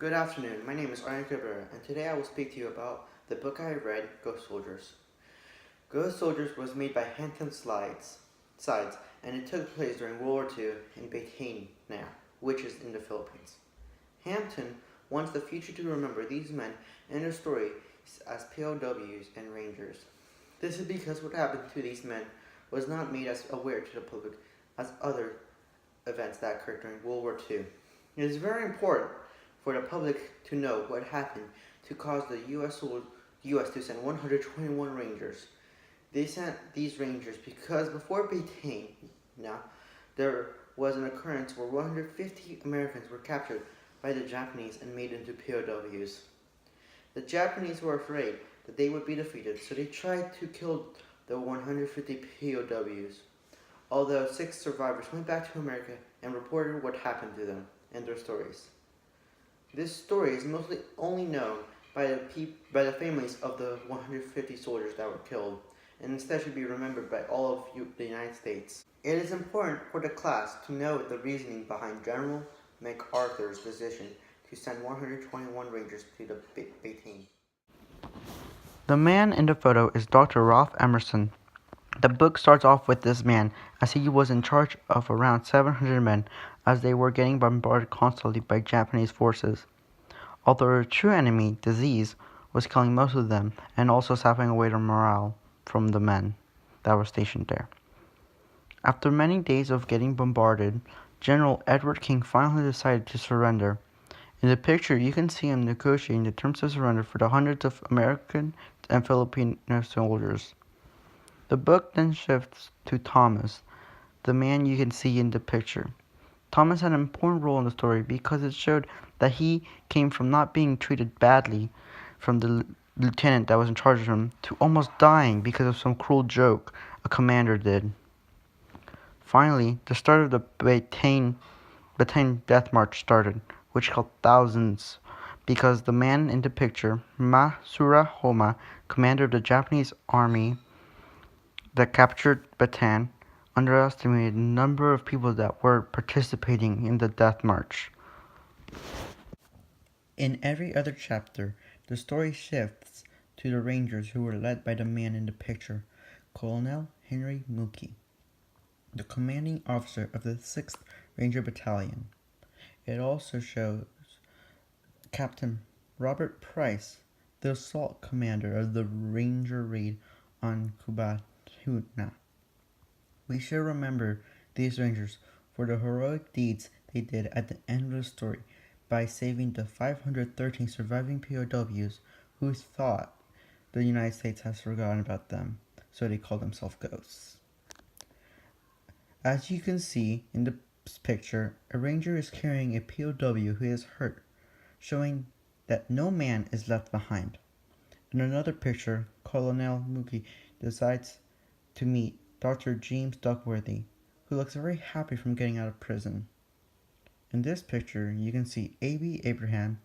Good afternoon, my name is Aryan Cabrera, and today I will speak to you about the book I read, Ghost Soldiers. Ghost Soldiers was made by Hampton Sides, and it took place during World War II in Bataan now, which is in the Philippines. Hampton wants the future to remember these men and their stories as POWs and Rangers. This is because what happened to these men was not made as aware to the public as other events that occurred during World War II. It is very important for the public to know what happened to cause the U.S. to send 121 Rangers. They sent these Rangers because before Bataan, now, there was an occurrence where 150 Americans were captured by the Japanese and made into POWs. The Japanese were afraid that they would be defeated, so they tried to kill the 150 POWs. Although 6 survivors went back to America and reported what happened to them and their stories. This story is mostly only known by the families of the 150 soldiers that were killed, and instead should be remembered by all of the United States. It is important for the class to know the reasoning behind General MacArthur's decision to send 121 Rangers to the Bataan. The man in the photo is Dr. Ralph Emerson. The book starts off with this man, as he was in charge of around 700 men as they were getting bombarded constantly by Japanese forces. Although their true enemy, disease, was killing most of them and also sapping away their morale from the men that were stationed there. After many days of getting bombarded, General Edward King finally decided to surrender. In the picture, you can see him negotiating the terms of surrender for the hundreds of American and Filipino soldiers. The book then shifts to Thomas, the man you can see in the picture. Thomas had an important role in the story because it showed that he came from not being treated badly from the lieutenant that was in charge of him to almost dying because of some cruel joke a commander did. Finally, the start of the Bataan Death March started, which killed thousands because the man in the picture, Masura Homa, commander of the Japanese army that captured Bataan, underestimated the number of people that were participating in the death march. In every other chapter, the story shifts to the Rangers who were led by the man in the picture, Colonel Henry Mookie, the commanding officer of the 6th Ranger Battalion. It also shows Captain Robert Price, the assault commander of the Ranger raid on Cubatuna. We should remember these Rangers for the heroic deeds they did at the end of the story by saving the 513 surviving POWs who thought the United States has forgotten about them, so they call themselves ghosts. As you can see in the picture, a Ranger is carrying a POW who is hurt, showing that no man is left behind. In another picture, Colonel Mookie decides to meet Dr. James Duckworthy, who looks very happy from getting out of prison. In this picture, you can see A.B. Abraham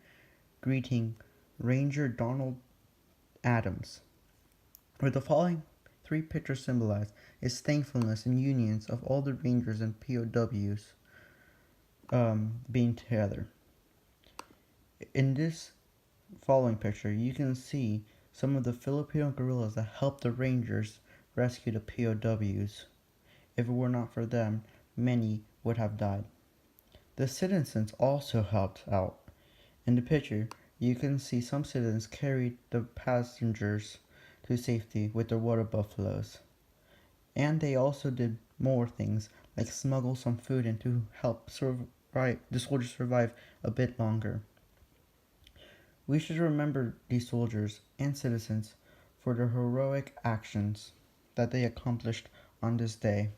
greeting Ranger Donald Adams. Where the following 3 pictures symbolize is thankfulness and unions of all the Rangers and POWs being together. In this following picture, you can see some of the Filipino guerrillas that helped the Rangers rescue the POWs. If it were not for them, many would have died. The citizens also helped out. In the picture, you can see some citizens carried the passengers to safety with their water buffaloes. And they also did more things, like smuggle some food in to help the soldiers survive a bit longer. We should remember these soldiers and citizens for their heroic actions that they accomplished on this day.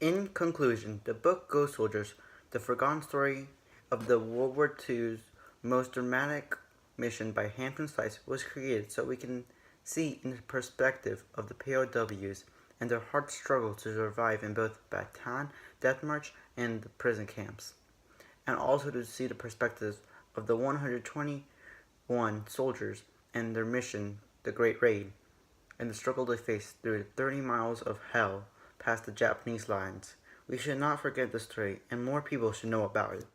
In conclusion, the book Ghost Soldiers, the forgotten story of the World War II's most dramatic mission by Hampton Sides, was created so we can see in the perspective of the POWs and their hard struggle to survive in both Bataan Death March and the prison camps, and also to see the perspectives of the 121 soldiers and their mission, the Great Raid, and the struggle they faced through 30 miles of hell past the Japanese lines. We should not forget this story, and more people should know about it.